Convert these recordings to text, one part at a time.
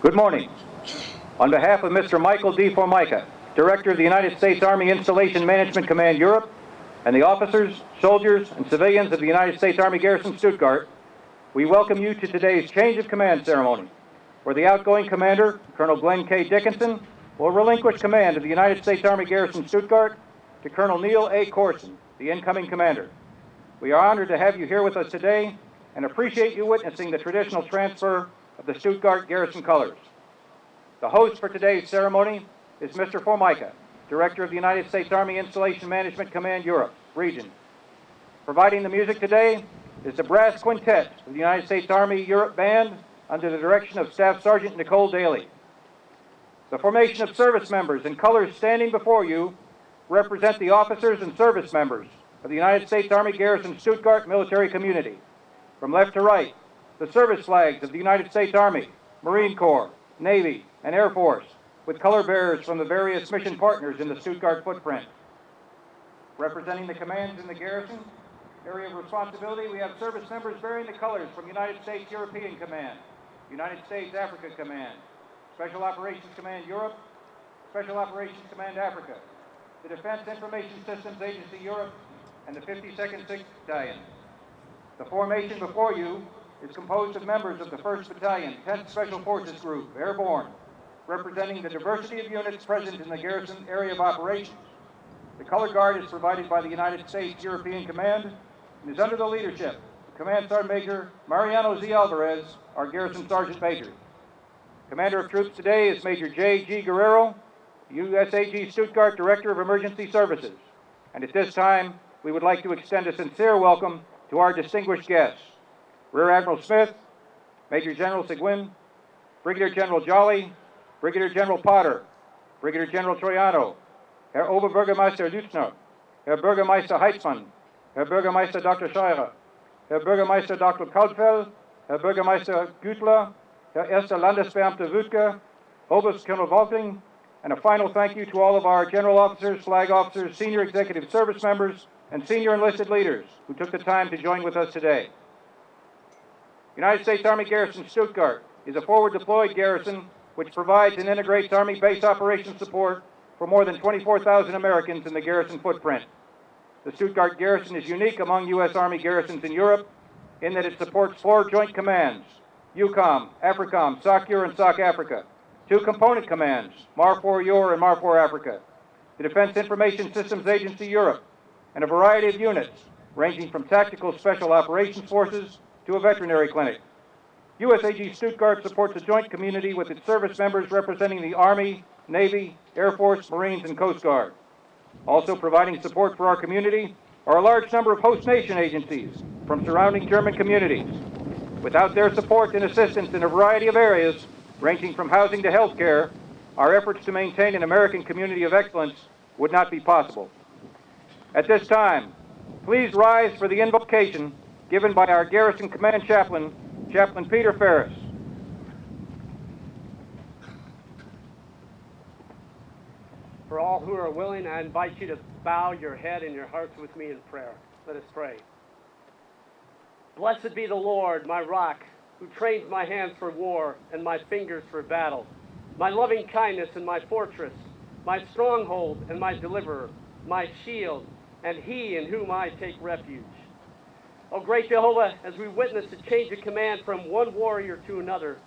Good morning. On behalf of Mr. Michael D. Formica, Director of the United States Army Installation Management Command Europe, and the officers, soldiers, and civilians of the United States Army Garrison Stuttgart, we welcome you to today's change of command ceremony, where the outgoing commander, Colonel Glenn K. Dickenson, will relinquish command of the United States Army Garrison Stuttgart to Colonel Neal A. Corson, the incoming commander. We are honored to have you here with us today and appreciate you witnessing the traditional transfer of the Stuttgart Garrison colors. The host for today's ceremony is Mr. Formica, Director of the United States Army Installation Management Command Europe region. Providing the music today is the brass quintet of the United States Army Europe Band under the direction of Staff Sergeant Nicole Daly. The formation of service members and colors standing before you represent the officers and service members of the United States Army Garrison Stuttgart military community. From left to right, the service flags of the United States Army, Marine Corps, Navy, and Air Force, with color bearers from the various mission partners in the Stuttgart footprint. Representing the commands in the garrison area of responsibility, we have service members bearing the colors from United States European Command, United States Africa Command, Special Operations Command Europe, Special Operations Command Africa, the Defense Information Systems Agency Europe, and the 52nd 6th Battalion. The formation before you is composed of members of the 1st Battalion, 10th Special Forces Group, Airborne, representing the diversity of units present in the garrison area of operations. The color guard is provided by the United States European Command and is under the leadership of Command Sergeant Major Mariano Z. Alvarez, our Garrison Sergeant Major. Commander of Troops today is Major J.G. Guerrero, USAG Stuttgart Director of Emergency Services. And at this time, we would like to extend a sincere welcome to our distinguished guests, Rear Admiral Smith, Major General Seguin, Brigadier General Jolly, Brigadier General Potter, Brigadier General Troiano, Herr Oberbürgermeister Lützner, Herr Bürgermeister Heitzmann, Herr Bürgermeister Dr. Scheurer, Herr Bürgermeister Dr. Kaltfeld, Herr Bürgermeister Gütler, Herr Erster Landesbeamter Wütke, Oberst Colonel Wolfing, and a final thank you to all of our general officers, flag officers, senior executive service members, and senior enlisted leaders who took the time to join with us today. United States Army Garrison Stuttgart is a forward-deployed garrison which provides and integrates Army base operations support for more than 24,000 Americans in the garrison footprint. The Stuttgart garrison is unique among U.S. Army garrisons in Europe in that it supports 4 joint commands, EUCOM, AFRICOM, SOCEUR, and SOC Africa, 2 component commands, MARFOR EUR and MARFOR Africa, the Defense Information Systems Agency Europe, and a variety of units ranging from tactical special operations forces to a veterinary clinic. USAG Stuttgart supports a joint community with its service members representing the Army, Navy, Air Force, Marines, and Coast Guard. Also providing support for our community are a large number of host nation agencies from surrounding German communities. Without their support and assistance in a variety of areas, ranging from housing to healthcare, our efforts to maintain an American community of excellence would not be possible. At this time, please rise for the invocation given by our Garrison Command Chaplain, Chaplain Peter Ferris. For all who are willing, I invite you to bow your head and your hearts with me in prayer. Let us pray. Blessed be the Lord, my rock, who trains my hands for war and my fingers for battle, my loving kindness and my fortress, my stronghold and my deliverer, my shield, and he in whom I take refuge. O great Jehovah, as we witness the change of command from one warrior to another,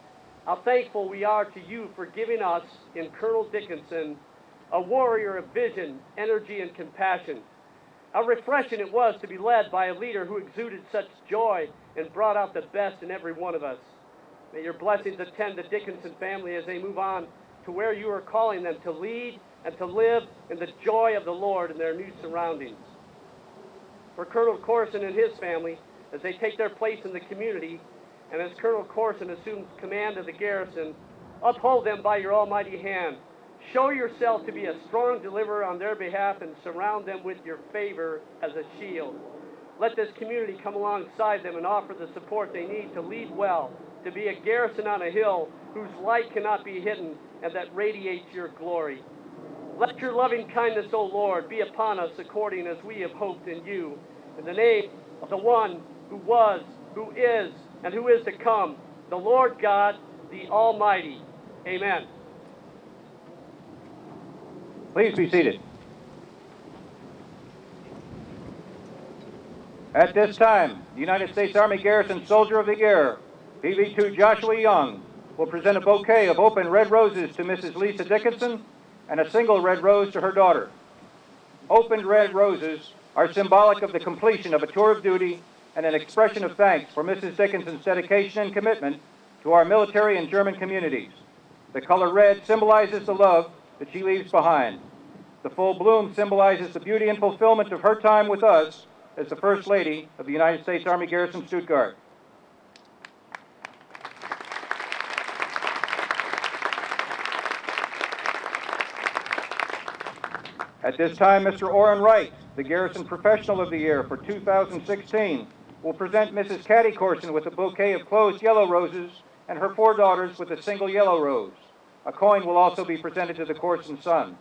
how thankful we are to you for giving us, in Colonel Dickenson, a warrior of vision, energy, and compassion. How refreshing it was to be led by a leader who exuded such joy and brought out the best in every one of us. May your blessings attend the Dickenson family as they move on to where you are calling them to lead and to live in the joy of the Lord in their new surroundings. For Colonel Corson and his family, as they take their place in the community, and as Colonel Corson assumes command of the garrison, uphold them by your almighty hand. Show yourself to be a strong deliverer on their behalf and surround them with your favor as a shield. Let this community come alongside them and offer the support they need to lead well, to be a garrison on a hill whose light cannot be hidden and that radiates your glory. Let your loving kindness, O Lord, be upon us according as we have hoped in you. In the name of the one who was, who is, and who is to come, the Lord God, the Almighty. Amen. Please be seated. At this time, the United States Army Garrison Soldier of the Year, PV2 Joshua Young, will present a bouquet of open red roses to Mrs. Lisa Dickenson and a single red rose to her daughter. Opened red roses are symbolic of the completion of a tour of duty and an expression of thanks for Mrs. Dickinson's dedication and commitment to our military and German communities. The color red symbolizes the love that she leaves behind. The full bloom symbolizes the beauty and fulfillment of her time with us as the First Lady of the United States Army Garrison Stuttgart. At this time, Mr. Orrin Wright, the Garrison Professional of the Year for 2016, will present Mrs. Caddy Corson with a bouquet of closed yellow roses and her 4 daughters with a single yellow rose. A coin will also be presented to the Corson son.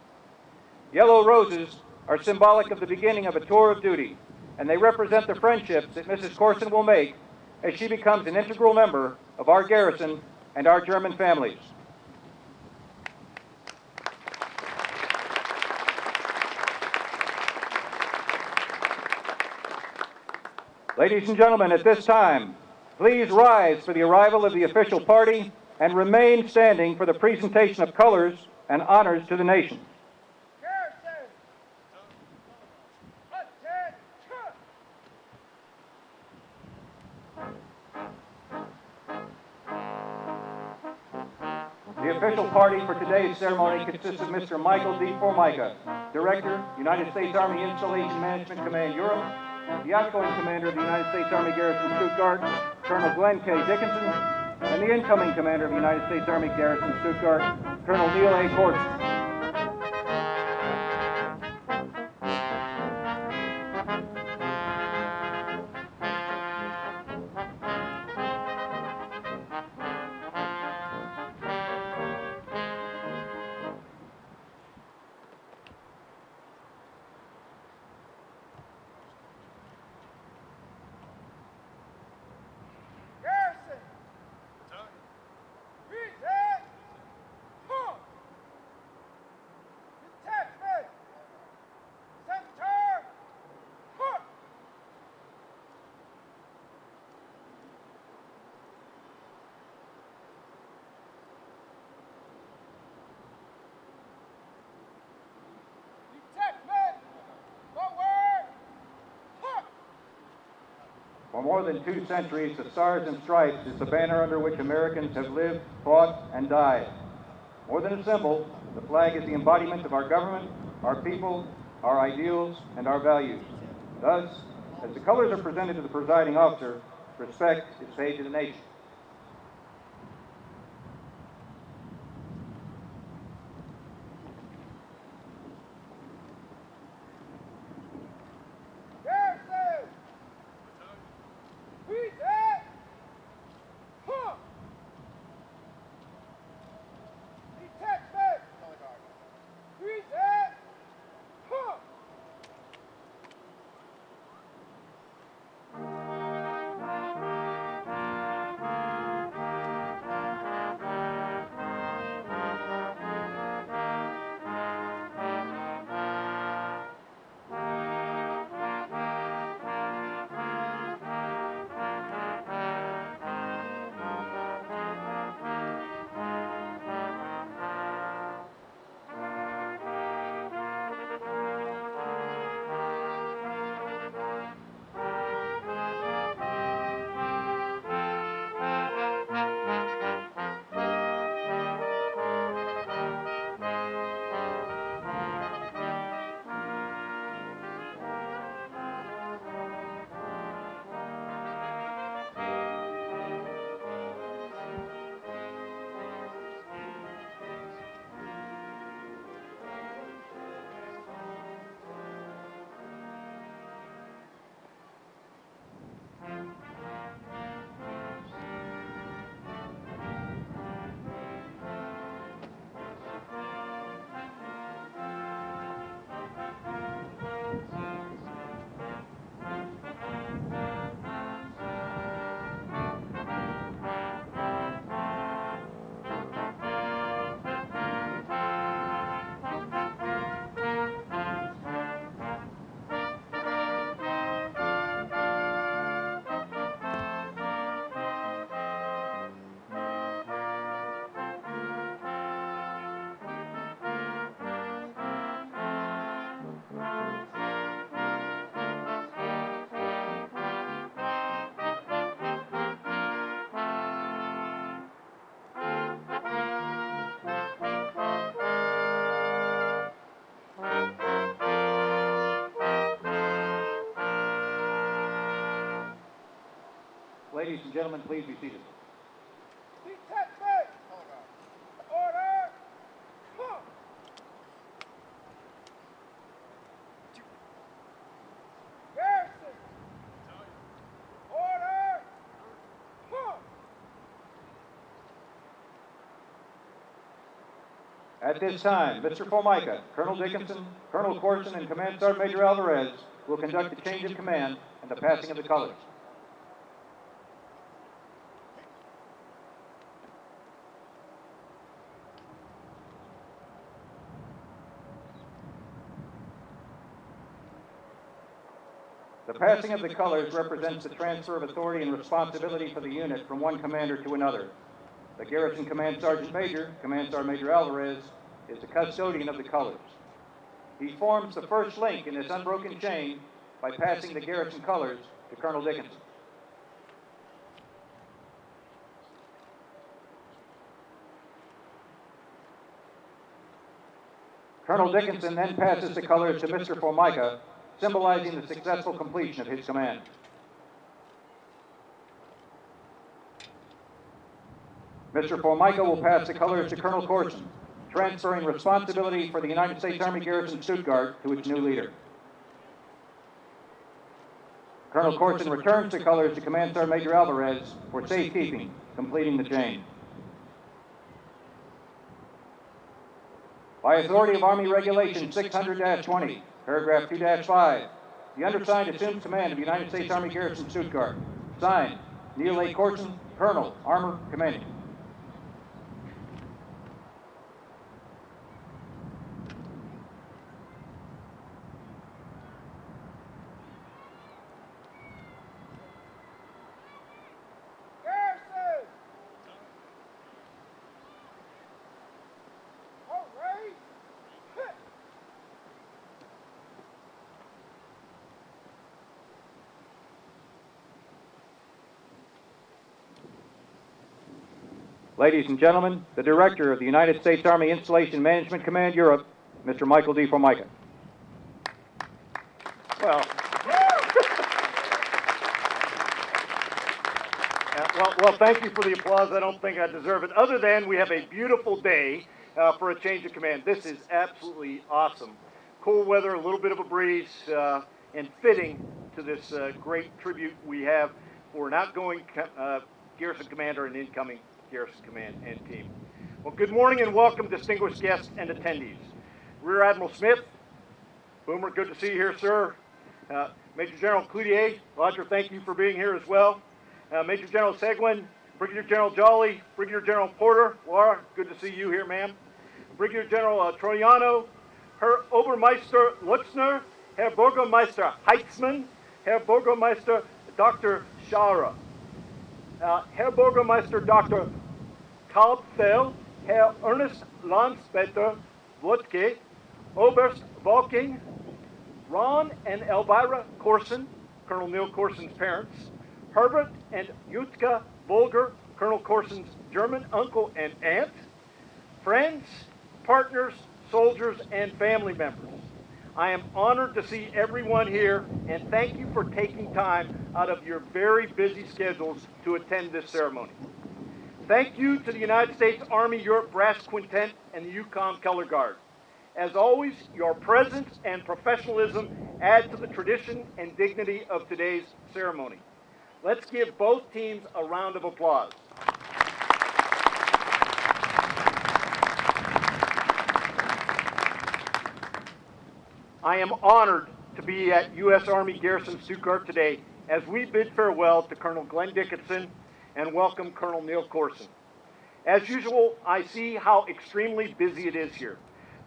Yellow roses are symbolic of the beginning of a tour of duty, and they represent the friendships that Mrs. Corson will make as she becomes an integral member of our garrison and our German families. Ladies and gentlemen, at this time, please rise for the arrival of the official party and remain standing for the presentation of colors and honors to the nation. The official party for today's ceremony consists of Mr. Michael D. Formica, Director, United States Army Installation Management Command Europe, the outgoing commander of the United States Army Garrison Stuttgart, Colonel Glenn K. Dickenson, and the incoming commander of the United States Army Garrison Stuttgart, Colonel Neal A. Corson. For more than 2 centuries, the Stars and Stripes is the banner under which Americans have lived, fought, and died. More than a symbol, the flag is the embodiment of our government, our people, our ideals, and our values. Thus, as the colors are presented to the presiding officer, respect is paid to the nation. Ladies and gentlemen, please be seated. Detachment! Order! Huh. Garrison! Order! Huh. At this time, Mr. Formica, Colonel Dickenson, Colonel Corson, and Command Sergeant Major Alvarez will conduct the change of command and the passing of the colors. The passing of the colors represents the transfer of authority and responsibility for the unit from one commander to another. The Garrison Command Sergeant Major, Command Sergeant Major Alvarez, is the custodian of the colors. He forms the first link in this unbroken chain by passing the garrison colors to Colonel Dickenson. Colonel Dickenson then passes the colors to Mr. Formica, symbolizing the successful completion of his command. Mr. Formica will pass the colors to Colonel Corson, transferring responsibility for the United States Army Garrison Stuttgart to its new leader. Colonel Corson returns the colors to Command Sergeant Major Alvarez for safekeeping, completing the chain. By authority of Army Regulation 600-20, paragraph 2-5, the undersigned assumes command of the United States Army Garrison Stuttgart. Signed, Neal A. Corson, Colonel, Armor Commanding. Garrison! All right! Hit. Ladies and gentlemen, the Director of the United States Army Installation Management Command Europe, Mr. Michael D. Formica. Well, well, thank you for the applause. I don't think I deserve it. Other than we have a beautiful day for a change of command. This is absolutely awesome. Cool weather, a little bit of a breeze, and fitting to this great tribute we have for an outgoing garrison commander and incoming garrison command and team. Well, good morning and welcome, distinguished guests and attendees. Rear Admiral Smith, Boomer, good to see you here, sir. Major General Cloutier, Roger, thank you for being here as well. Major General Seguin, Brigadier General Jolly, Brigadier General Porter, Laura, good to see you here, ma'am. Brigadier General Troiano, Herr Obermeister Lutzner, Herr Bürgermeister Heitzmann, Herr Bürgermeister Dr. Schara, Herr Bürgermeister Dr. Kalbfeld, Herr Ernest Landspeter Wodke, Oberst Volking, Ron and Elvira Corson, Colonel Neal Corson's parents, Herbert and Jutka Volger, Colonel Corson's German uncle and aunt, friends, partners, soldiers, and family members. I am honored to see everyone here, and thank you for taking time out of your very busy schedules to attend this ceremony. Thank you to the United States Army Europe Brass Quintet and the UCOM Color Guard. As always, your presence and professionalism add to the tradition and dignity of today's ceremony. Let's give both teams a round of applause. I am honored to be at U.S. Army Garrison Stuttgart today as we bid farewell to Colonel Glenn Dickenson and welcome Colonel Neal Corson. As usual, I see how extremely busy it is here.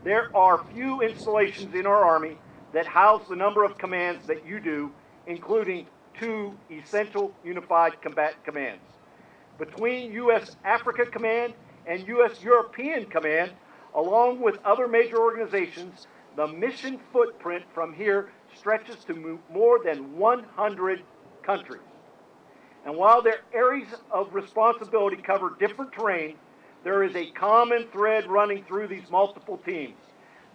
There are few installations in our Army that house the number of commands that you do, including 2 essential unified combat commands. Between U.S. Africa Command and U.S. European Command, along with other major organizations, the mission footprint from here stretches to more than 100 countries. And while their areas of responsibility cover different terrain, there is a common thread running through these multiple teams.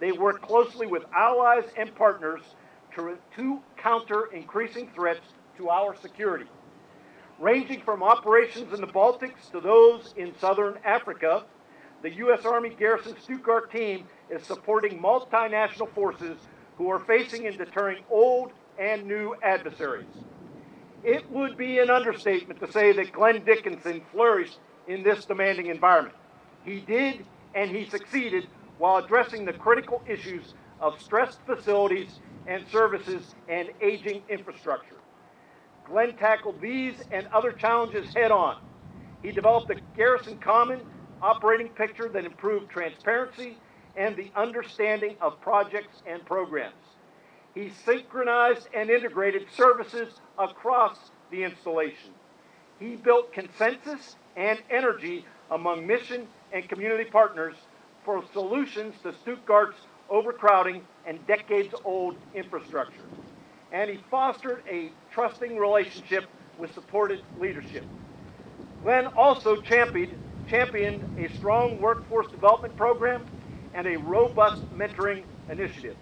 They work closely with allies and partners to counter increasing threats to our security. Ranging from operations in the Baltics to those in southern Africa, the U.S. Army Garrison Stuttgart team is supporting multinational forces who are facing and deterring old and new adversaries. It would be an understatement to say that Glenn Dickenson flourished in this demanding environment. He did, and he succeeded while addressing the critical issues of stressed facilities and services and aging infrastructure. Glenn tackled these and other challenges head on. He developed a Garrison Common operating picture that improved transparency and the understanding of projects and programs. He synchronized and integrated services across the installation. He built consensus and energy among mission and community partners for solutions to Stuttgart's overcrowding and decades-old infrastructure. And he fostered a trusting relationship with supported leadership. Glenn also championed a strong workforce development program and a robust mentoring initiative.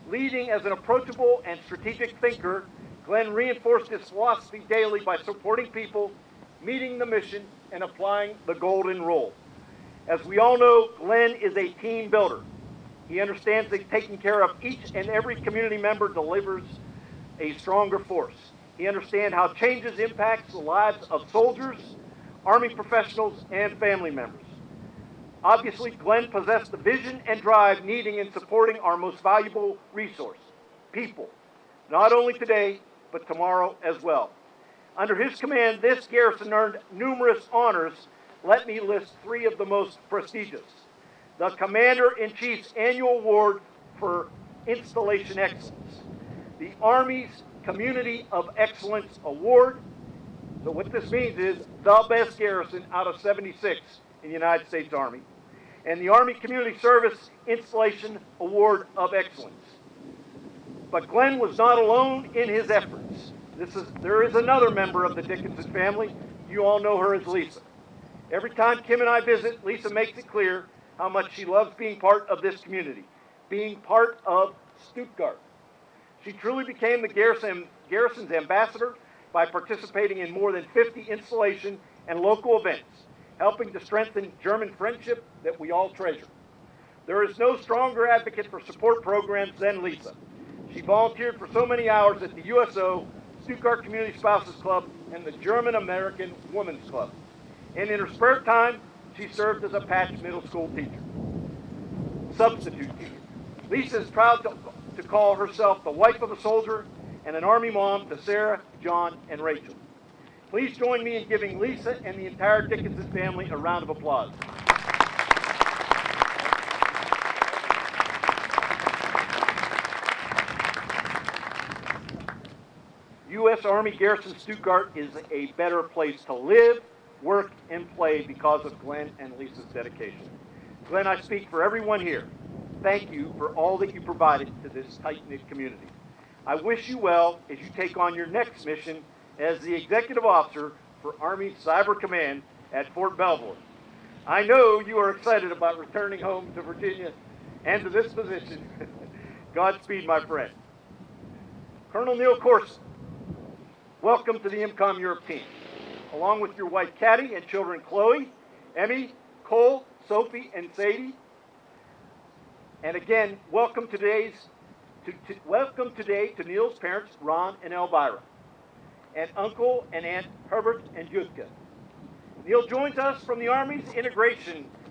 Leading as an approachable and strategic thinker, Glenn reinforced his philosophy daily by supporting people, meeting the mission, and applying the golden rule. As we all know, Glenn is a team builder. He understands that taking care of each and every community member delivers a stronger force. He understands how changes impact the lives of soldiers, Army professionals, and family members. Obviously, Glenn possessed the vision and drive needed in supporting our most valuable resource, people, not only today, but tomorrow as well. Under his command, this garrison earned numerous honors. Let me list three of the most prestigious. The Commander-in-Chief's Annual Award for Installation Excellence, the Army's Community of Excellence Award. So what this means is the best garrison out of 76 in the United States Army, and the Army Community Service Installation Award of Excellence. But Glenn was not alone in his efforts. There is another member of the Dickenson family. You all know her as Lisa. Every time Kim and I visit, Lisa makes it clear how much she loves being part of this community, being part of Stuttgart. She truly became the Garrison's ambassador by participating in more than 50 installation and local events, helping to strengthen German friendship that we all treasure. There is no stronger advocate for support programs than Lisa. She volunteered for so many hours at the USO, Stuttgart Community Spouses Club, and the German American Women's Club. And in her spare time, she served as a Patch Middle School teacher, substitute teacher. Lisa is proud to call herself the wife of a soldier and an Army mom to Sarah, John, and Rachel. Please join me in giving Lisa and the entire Dickenson family a round of applause. U.S. Army Garrison Stuttgart is a better place to live, work, and play because of Glenn and Lisa's dedication. Glenn, I speak for everyone here. Thank you for all that you provided to this tight-knit community. I wish you well as you take on your next mission as the Executive Officer for Army Cyber Command at Fort Belvoir. I know you are excited about returning home to Virginia and to this position. Godspeed, my friend. Colonel Neal Corson, welcome to the IMCOM Europe team, along with your wife Kathy and children Chloe, Emmy, Cole, Sophie, and Sadie. And again, welcome today to Neal's parents, Ron and Elvira, and Uncle and Aunt Herbert and Jutka. Neal joins us from the Army's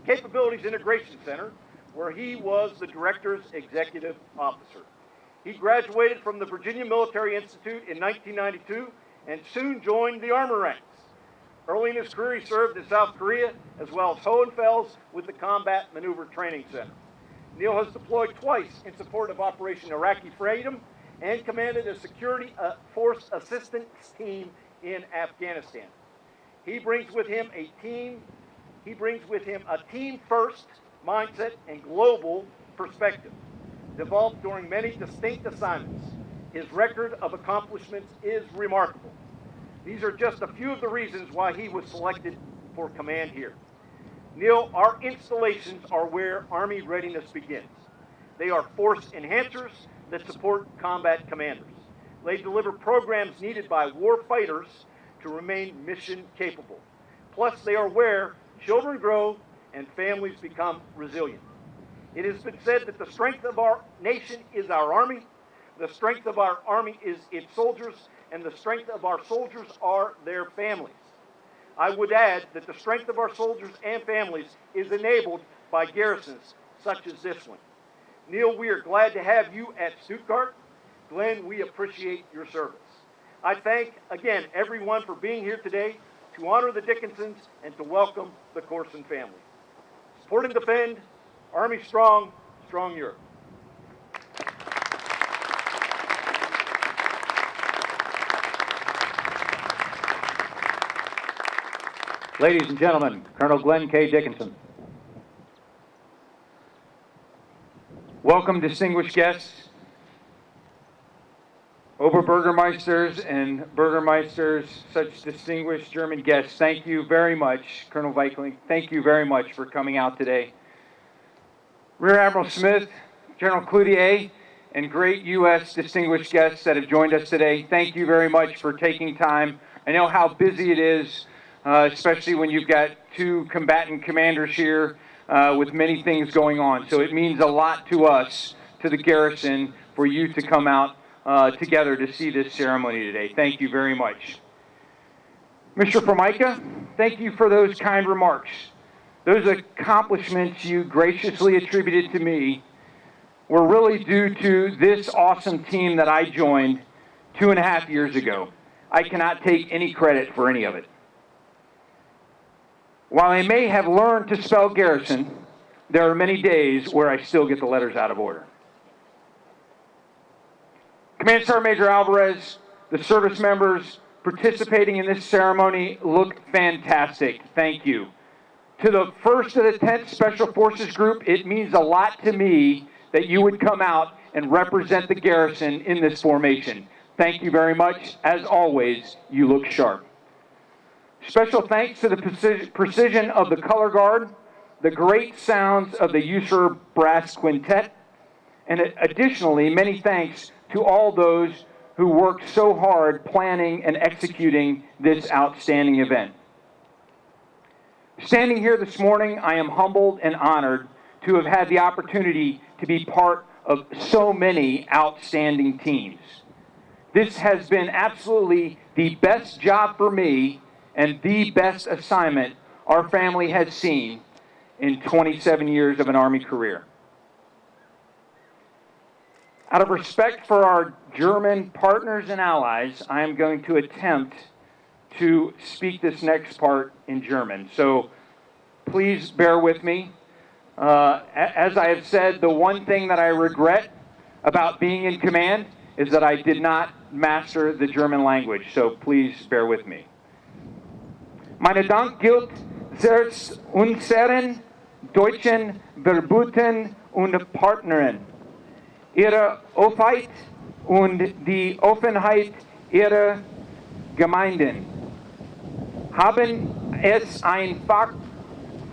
Capabilities Integration Center, where he was the Director's Executive Officer. He graduated from the Virginia Military Institute in 1992 and soon joined the Army ranks. Early in his career, he served in South Korea as well as Hohenfels with the Combat Maneuver Training Center. Neal has deployed twice in support of Operation Iraqi Freedom and commanded a security force assistance team in Afghanistan. He brings with him a team-first mindset and global perspective, developed during many distinct assignments. His record of accomplishments is remarkable. These are just a few of the reasons why he was selected for command here. Neal, our installations are where Army readiness begins. They are force enhancers that support combat commanders. They deliver programs needed by war fighters to to remain mission capable. Plus, they are where children grow and families become resilient. It has been said that the strength of our nation is our Army, the strength of our Army is its soldiers, and the strength of our soldiers are their families. I would add that the strength of our soldiers and families is enabled by garrisons such as this one. Neal, we are glad to have you at Stuttgart. Glenn, we appreciate your service. I thank, again, everyone for being here today to honor the Dickinsons and to welcome the Corson family. Support and defend, Army strong, strong Europe. Ladies and gentlemen, Colonel Glenn K. Dickenson. Welcome, distinguished guests, Oberbürgermeisters and Bürgermeisters, such distinguished German guests. Thank you very much, Colonel Weikling. Thank you very much for coming out today. Rear Admiral Smith, General Cloutier, and great U.S. distinguished guests that have joined us today. Thank you very much for taking time. I know how busy it is, especially when you've got two combatant commanders here with many things going on. So it means a lot to us, to the garrison, for you to come out together to see this ceremony today. Thank you very much. Mr. Formica, thank you for those kind remarks. Those accomplishments you graciously attributed to me were really due to this awesome team that I joined 2.5 years ago. I cannot take any credit for any of it. While I may have learned to spell garrison, there are many days where I still get the letters out of order. Command Sergeant Major Alvarez, the service members participating in this ceremony look fantastic. Thank you. To the 1st of the 10th Special Forces Group, it means a lot to me that you would come out and represent the garrison in this formation. Thank you very much. As always, you look sharp. Special thanks to the precision of the color guard, the great sounds of the User Brass Quintet, and additionally, many thanks to all those who worked so hard planning and executing this outstanding event. Standing here this morning, I am humbled and honored to have had the opportunity to be part of so many outstanding teams. This has been absolutely the best job for me and the best assignment our family has seen in 27 years of an Army career. Out of respect for our German partners and allies, I am going to attempt to speak this next part in German. So please bear with me. As I have said, the one thing that I regret about being in command is that I did not master the German language. So please bear with me. Meine Dank gilt selbst unseren deutschen Verbündeten und Partnern. Ihre Offenheit und die Offenheit ihrer Gemeinden haben es einfach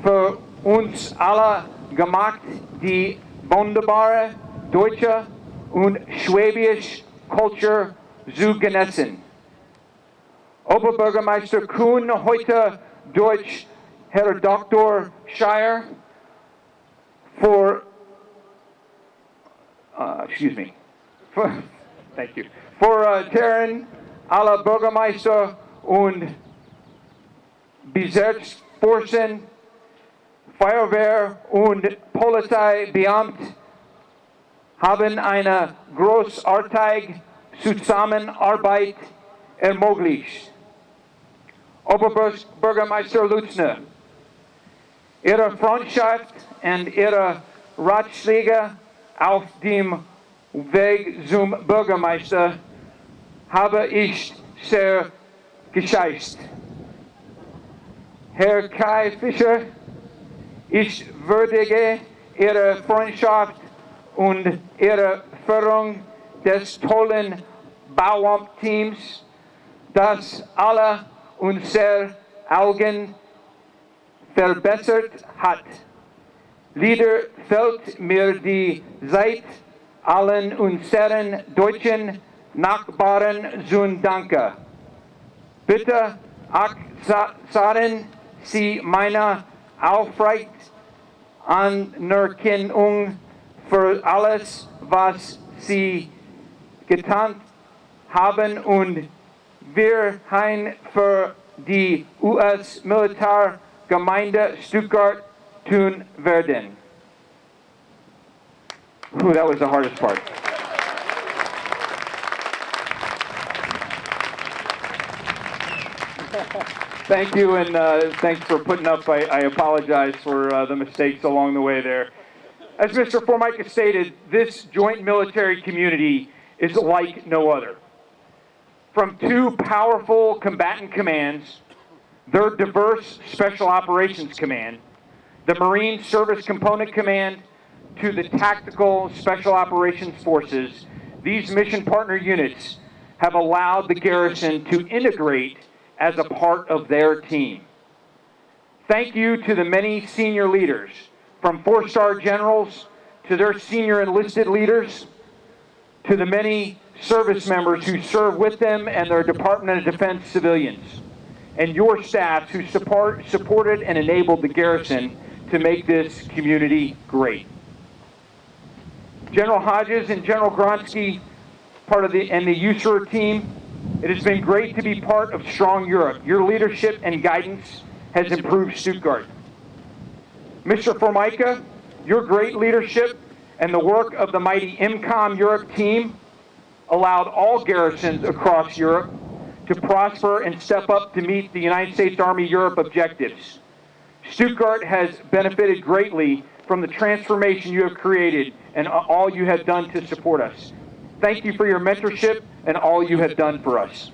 für uns alle gemacht, die wunderbare deutsche und schwäbische Kultur zu genießen. Oberbürgermeister Kuhn heute durch Herr Dr. Shire thank you. For Terren, alle Bürgermeister und Besatzforcen, Feuerwehr und Polizeibeamte haben eine großartige Zusammenarbeit ermöglicht. Oberbürgermeister Lutzner, Ihre Freundschaft und Ihre Ratschläge auf dem Weg zum Bürgermeister habe ich sehr geschätzt. Herr Kai Fischer, ich würdige Ihre Freundschaft und Ihre Führung des tollen Bauamtteams, das alle unsere Augen verbessert hat. Leider fällt mir die Zeit, allen unseren deutschen Nachbarn zu danken. Bitte akzeptieren Sie meine Aufrecht Anerkennung für alles, was Sie getan haben und wir hein für die US-Militärgemeinde Stuttgart tun werden. Ooh, that was the hardest part. Thank you, and thanks for putting up. I apologize for the mistakes along the way there. As Mr. Formica stated, this joint military community is like no other. From two powerful combatant commands, their diverse Special Operations Command, the Marine Service Component Command, to the Tactical Special Operations Forces, these mission partner units have allowed the garrison to integrate as a part of their team. Thank you to the many senior leaders, from four-star generals to their senior enlisted leaders, to the many service members who serve with them and their Department of Defense civilians, and your staff who supported and enabled the garrison to make this community great. General Hodges and General Gronsky, and the USER team, it has been great to be part of Strong Europe. Your leadership and guidance has improved Stuttgart. Mr. Formica, your great leadership and the work of the mighty IMCOM Europe team allowed all garrisons across Europe to prosper and step up to meet the United States Army Europe objectives. Stuttgart has benefited greatly from the transformation you have created and all you have done to support us. Thank you for your mentorship and all you have done for us.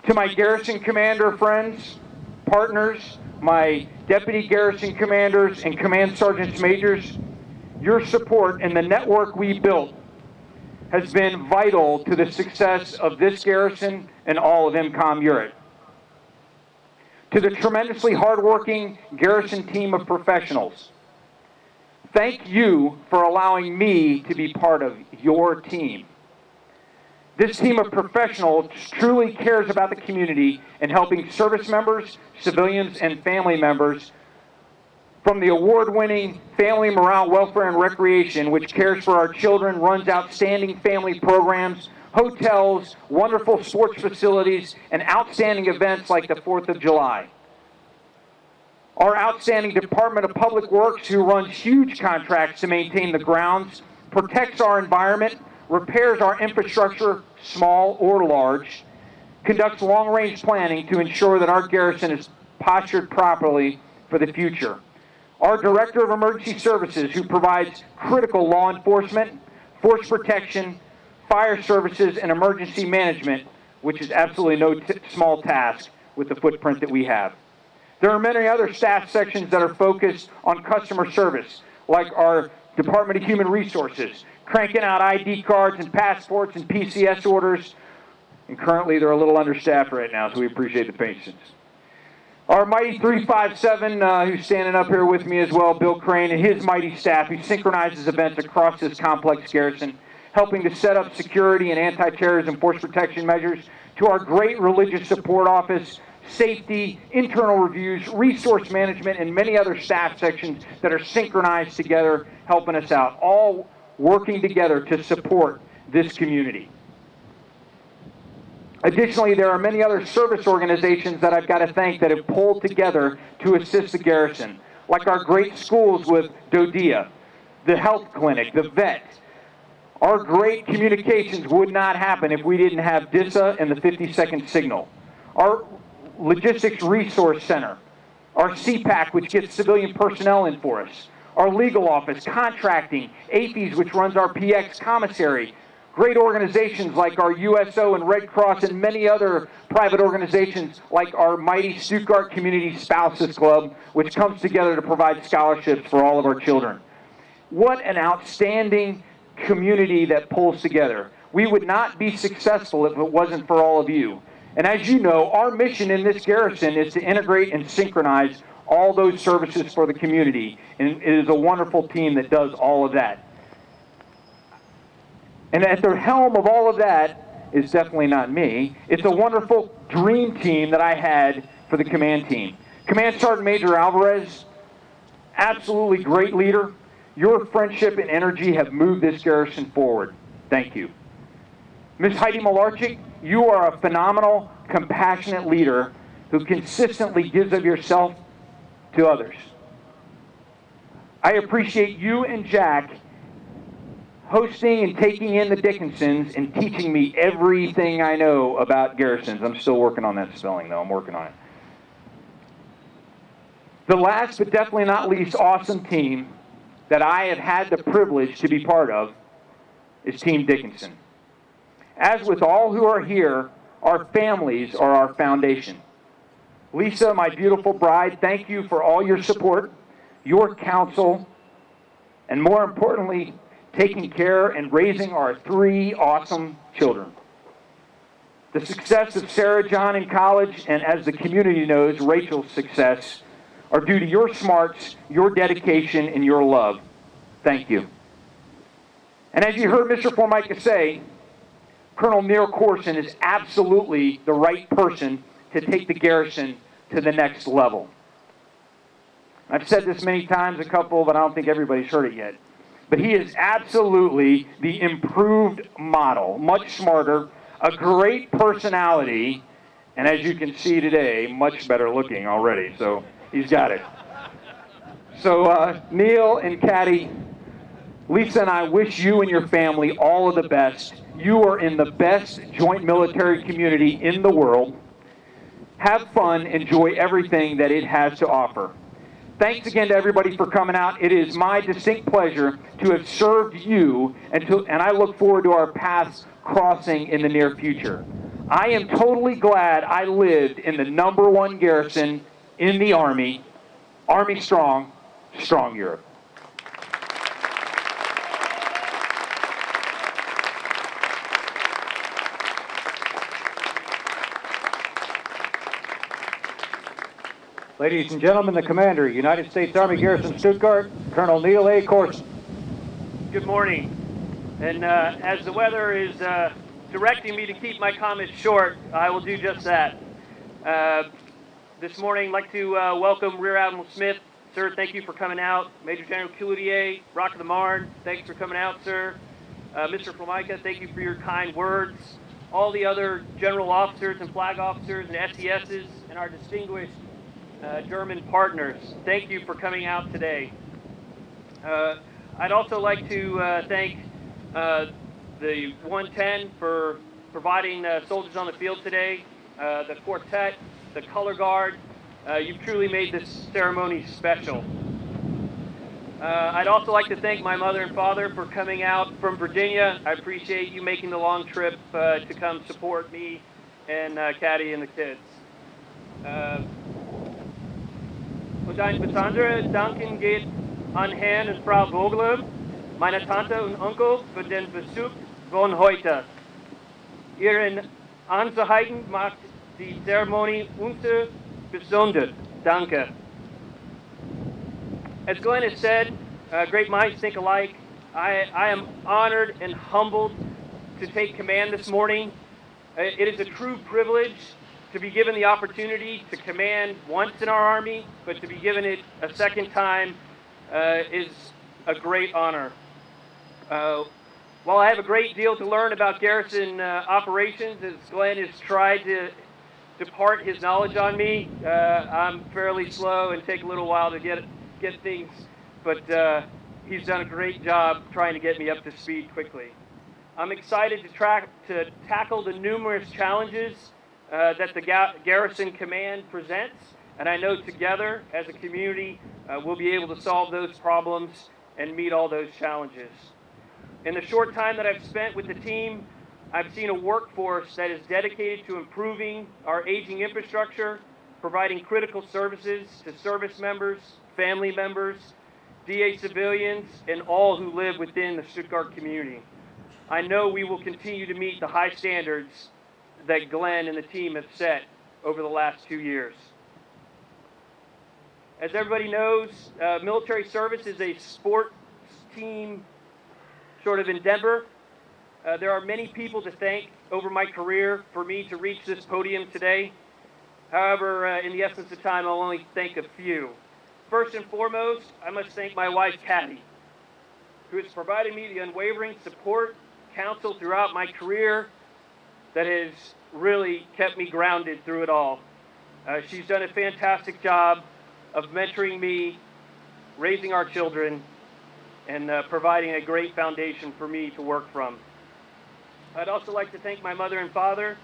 To my garrison commander friends, partners, my deputy garrison commanders and command sergeants majors, your support and the network we built has been vital to the success of this garrison and all of IMCOM Europe. To the tremendously hardworking garrison team of professionals, thank you for allowing me to be part of your team. This team of professionals truly cares about the community and helping service members, civilians, and family members, from the award-winning Family Morale, Welfare, and Recreation, which cares for our children, runs outstanding family programs, hotels, wonderful sports facilities, and outstanding events like the 4th of July. Our outstanding Department of Public Works, who runs huge contracts to maintain the grounds, protects our environment, repairs our infrastructure, small or large, conducts long-range planning to ensure that our garrison is postured properly for the future. Our Director of Emergency Services, who provides critical law enforcement, force protection, fire services, and emergency management, which is absolutely no small task with the footprint that we have. There are many other staff sections that are focused on customer service, like our Department of Human Resources, cranking out ID cards and passports and PCS orders, and currently they're a little understaffed right now, so we appreciate the patience. Our mighty 357, who's standing up here with me as well, Bill Crane, and his mighty staff, who synchronizes events across this complex garrison, helping to set up security and anti-terrorism force protection measures, to our great religious support office, safety, internal reviews, resource management, and many other staff sections that are synchronized together, helping us out, all working together to support this community. Additionally, there are many other service organizations that I've got to thank that have pulled together to assist the garrison, like our great schools with DODEA, the health clinic, the vet. Our great communications would not happen if we didn't have DISA and the 50-second signal. Our Logistics Resource Center, our CPAC, which gets civilian personnel in for us, our legal office, contracting, APHES, which runs our PX commissary, great organizations like our USO and Red Cross and many other private organizations like our mighty Stuttgart Community Spouses Club, which comes together to provide scholarships for all of our children. What an outstanding community that pulls together. We would not be successful if it wasn't for all of you. And as you know, our mission in this garrison is to integrate and synchronize all those services for the community. And it is a wonderful team that does all of that. And at the helm of all of that is definitely not me. It's a wonderful dream team that I had for the command team. Command Sergeant Major Alvarez, absolutely great leader. Your friendship and energy have moved this garrison forward. Thank you. Ms. Heidi Malarchik, you are a phenomenal, compassionate leader who consistently gives of yourself to others. I appreciate you and Jack hosting and taking in the Dickinsons and teaching me everything I know about garrisons. I'm still working on that spelling, though. I'm working on it. The last but definitely not least awesome team that I have had the privilege to be part of is Team Dickenson. As with all who are here, our families are our foundation. Lisa, my beautiful bride, thank you for all your support, your counsel, and more importantly, taking care and raising our 3 awesome children. The success of Sarah John in college, and as the community knows, Rachel's success, are due to your smarts, your dedication, and your love. Thank you. And as you heard Mr. Formica say, Colonel Neal Corson is absolutely the right person to take the garrison to the next level. I've said this many times, a couple, but I don't think everybody's heard it yet. But he is absolutely the improved model, much smarter, a great personality, and as you can see today, much better looking already, so he's got it. So Neal and Caddy, Lisa and I wish you and your family all of the best. You are in the best joint military community in the world. Have fun, enjoy everything that it has to offer. Thanks again to everybody for coming out. It is my distinct pleasure to have served you, and I look forward to our paths crossing in the near future. I am totally glad I lived in the #1 garrison in the Army. Army strong, strong Europe. Ladies and gentlemen, the Commander, United States Army Garrison Stuttgart, Colonel Neal A. Corson. Good morning. And as the weather is directing me to keep my comments short, I will do just that. This morning, I'd like to welcome Rear Admiral Smith. Sir, thank you for coming out. Major General Cloutier, Rock of the Marne, thanks for coming out, sir. Mr. Formica, thank you for your kind words. All the other general officers and flag officers and SESs and our distinguished German partners, thank you for coming out today. I'd also like to thank the 110 for providing soldiers on the field today, the quartet, the color guard. You've truly made this ceremony special. I'd also like to thank my mother and father for coming out from Virginia. I appreciate you making the long trip to come support me and Caddy and the kids. Und ein besonderes Danken geht an Herrn und Frau Vogler, meine Tante und Onkel, für den Besuch von heute. Ihren Anwesenheit macht die Zeremonie unser besonders. Danke. As Glenn has said, great minds think alike. I am honored and humbled to take command this morning. It is a true privilege to be given the opportunity to command once in our Army, but to be given it a second time is a great honor. While I have a great deal to learn about garrison operations, as Glenn has tried to depart his knowledge on me, I'm fairly slow and take a little while to get things, but he's done a great job trying to get me up to speed quickly. I'm excited to tackle the numerous challenges that the Garrison Command presents, and I know together as a community we'll be able to solve those problems and meet all those challenges. In the short time that I've spent with the team, I've seen a workforce that is dedicated to improving our aging infrastructure, providing critical services to service members, family members, DA civilians, and all who live within the Stuttgart community. I know we will continue to meet the high standards that Glenn and the team have set over the last 2 years. As everybody knows, military service is a sports team sort of endeavor. There are many people to thank over my career for me to reach this podium today. However, in the essence of time, I'll only thank a few. First and foremost, I must thank my wife, Kathy, who has provided me the unwavering support, counsel throughout my career that has really kept me grounded through it all. She's done a fantastic job of mentoring me, raising our children, and providing a great foundation for me to work from. I'd also like to thank my mother and father,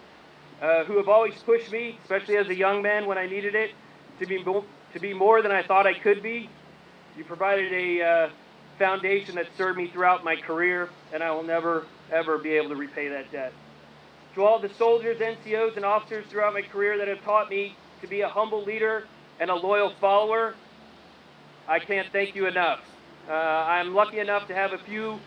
who have always pushed me, especially as a young man when I needed it, to be more than I thought I could be. You provided a foundation that served me throughout my career, and I will never, ever be able to repay that debt. To all the soldiers, NCOs, and officers throughout my career that have taught me to be a humble leader and a loyal follower, I can't thank you enough. I'm lucky enough to have a few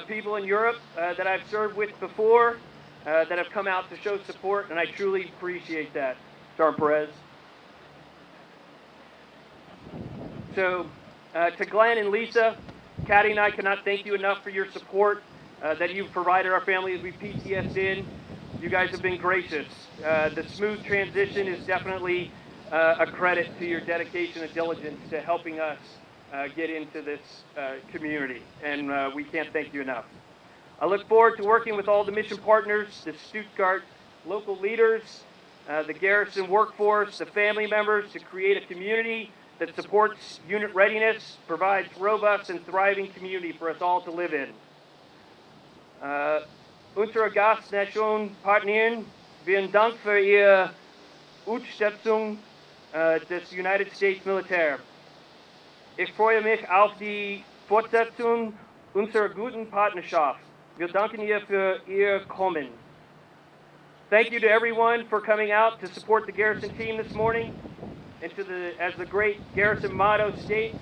people in Europe that I've served with before that have come out to show support, and I truly appreciate that. Sergeant Perez. So, to Glenn and Lisa, Kathy and I cannot thank you enough for your support that you've provided our family as we PCS'd in. You guys have been gracious. The smooth transition is definitely a credit to your dedication and diligence to helping us get into this community, and we can't thank you enough. I look forward to working with all the mission partners, the Stuttgart local leaders, the Garrison workforce, the family members, to create a community that supports unit readiness, provides robust and thriving community for us all to live in. Unsere Gastnation Partnern, vielen Dank für Ihre Unterstützung des United States Militär. Ich freue mich auf die Fortsetzung unserer guten Partnerschaft. Wir danken ihr für Ihr Kommen. Thank you to everyone for coming out to support the Garrison team this morning. And as the great Garrison motto states,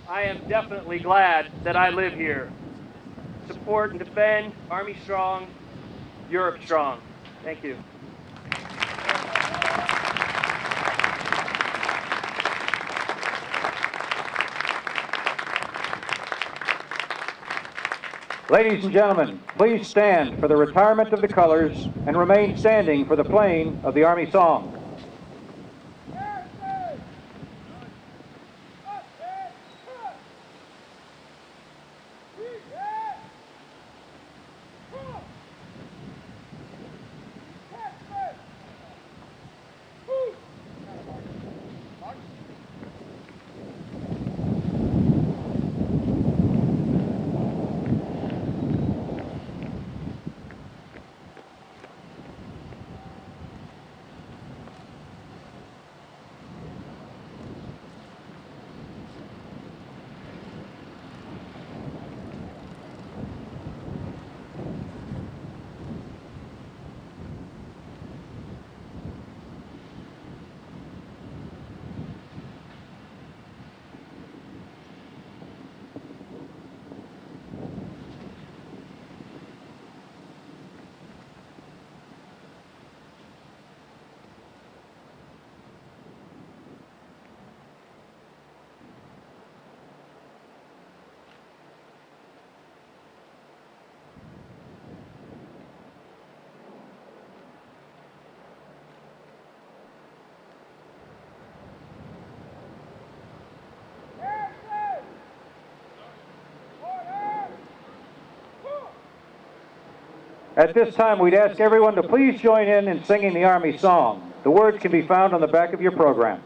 I am definitely glad that I live here. Support and defend, Army strong, Europe strong. Thank you. Ladies and gentlemen, please stand for the retirement of the colors and remain standing for the playing of the Army song. At this time, we'd ask everyone to please join in singing the Army song. The words can be found on the back of your program.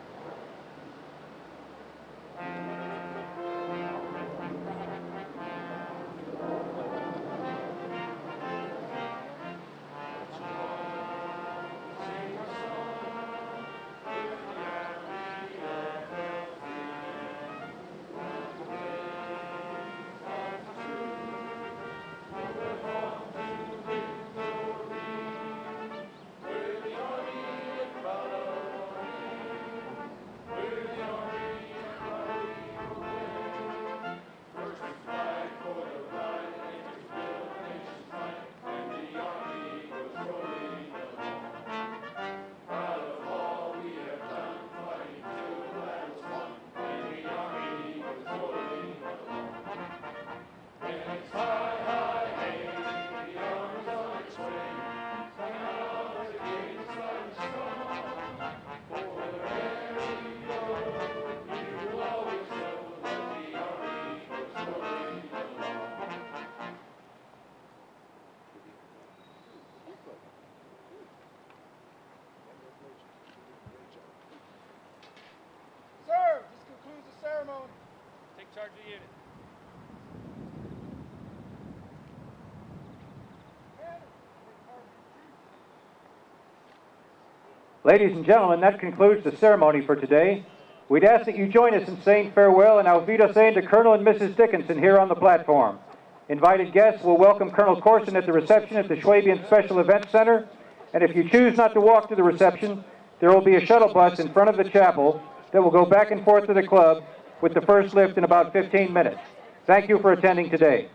Ladies and gentlemen, that concludes the ceremony for today. We'd ask that you join us in saying farewell and auf Wiedersehen to Colonel and Mrs. Dickenson here on the platform. Invited guests will welcome Colonel Corson at the reception at the Schwabian Special Events Center. And if you choose not to walk to the reception, there will be a shuttle bus in front of the chapel that will go back and forth to the club with the first lift in about 15 minutes. Thank you for attending today.